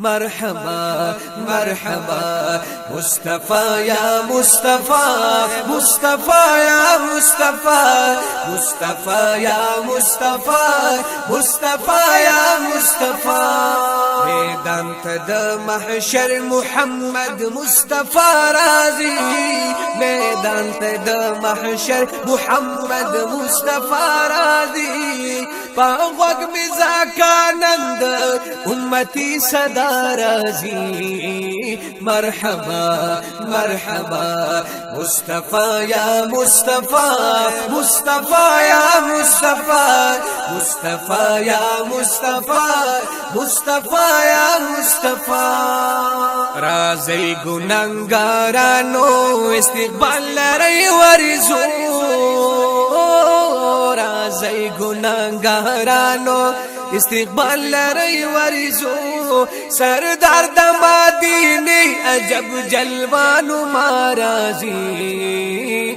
مرحبا مرحبا مصطفى يا مصطفى مصطفى يا مصطفى مصطفى يا مصطفى مصطفى يا مصطفى میدان ته د محشر محمد مصطفى راضي میدان ته د محشر محمد مصطفى راضي پاغوغ مزاکانند امتی صدا رازی مرحبا مرحبا مصطفى يا مصطفى مصطفى يا مصطفى مصطفى يا مصطفى مصطفى يا مصطفى رازی گناهگارانو استقبال لري ورزو رازی گناهگارانو استقبال لري ورزو سردار د مدینه عجب جلوانو مارازی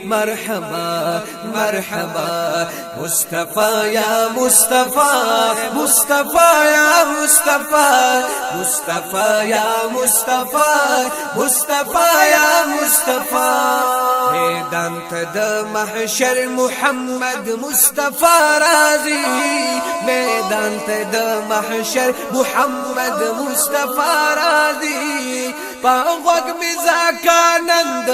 مرحبا مرحبا مصطفى يا مصطفى مصطفى يا مصطفى مصطفى يا مصطفى مصطفى يا مصطفى میدان ته د محشر محمد مصطفى راضي میدان ته د محشر محمد مصطفى راضي پاغوغ مزاکانند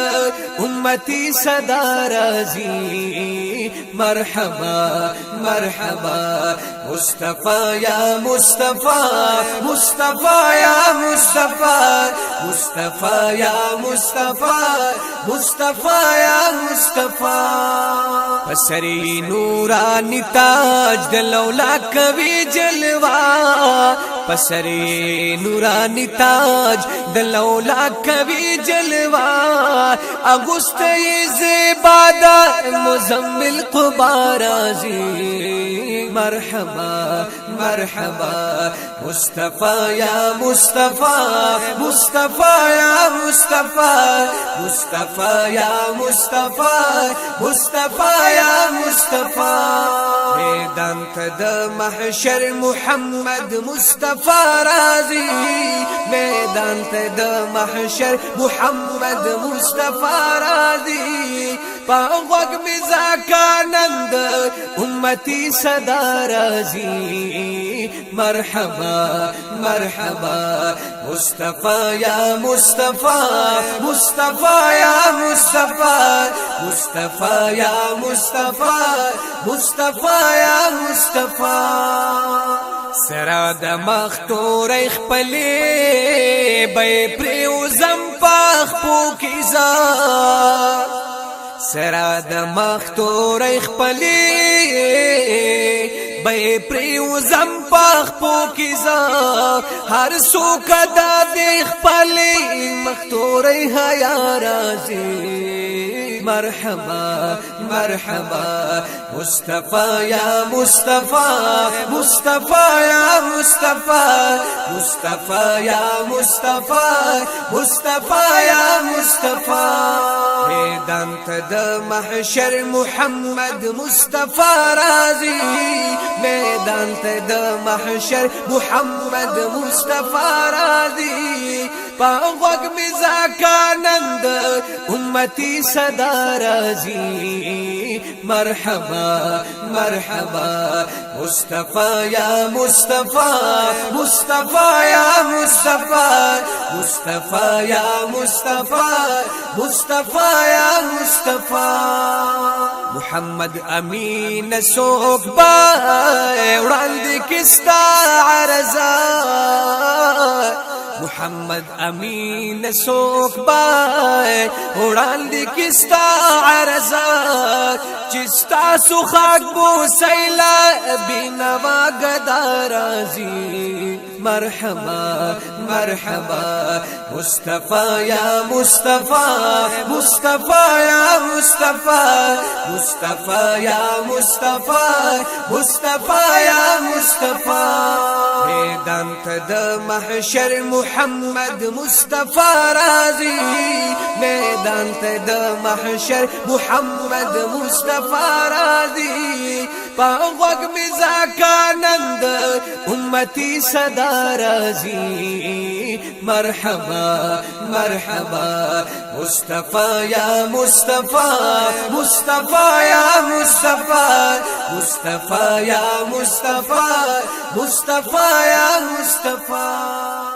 امتی صدا رازی مرحبا مرحبا مصطفى يا مصطفى مصطفى يا مصطفى مصطفى يا مصطفى مصطفى يا مصطفى پسری نورانی تاج دلولا کبھی جلوہ پسری نورانی تاج دلولا کبھی جلوہ اگست زبادہ مزمل قبا رازی مرحبا مرحبا مصطفى يا مصطفى مصطفى يا مصطفى مصطفى يا مصطفى مصطفى يا مصطفى میدان ته د محشر محمد مصطفى راضي میدان ته د محشر محمد مصطفى راضي پاغوغ مزاکانند امتی صدا رازی مرحبا مرحبا مصطفى يا مصطفى مصطفى يا مصطفى مصطفى يا مصطفى مصطفى يا مصطفى سرا د مختور خپلې به پریوزم پخ پوکیزا سرا د مختور خپلې به پریوزم پخ پوکیزا هر څوک د خپلې مختور حیا رازي مرحبا مرحبا مصطفى يا مصطفى مصطفى يا مصطفى مصطفى يا مصطفى مصطفى يا مصطفى میدان ته د محشر محمد مصطفى راضي میدان ته د محشر محمد مصطفى راضي پاغوغ مزاکانند امتی صدا رازی مرحبا مرحبا مصطفى يا مصطفى مصطفى يا مصطفى مصطفى يا مصطفى مصطفى يا مصطفى محمد امین سوک با وړاندې کستا عرضا محمد امین سوک بای وړاندې کستا عرضا چستا سو خاک بو سیلا بینوا غدا رازی مرحبا مرحبا مصطفى يا مصطفى مصطفى يا مصطفى مصطفى يا مصطفى مصطفى يا مصطفى میدان ته د محشر محمد مصطفى راضي میدان ته د محشر محمد مصطفى راضي پاغوغ مزاکانند امتی صدا رازی مرحبا مرحبا مصطفى يا مصطفى مصطفى يا مصطفى مصطفى يا مصطفى مصطفى يا مصطفى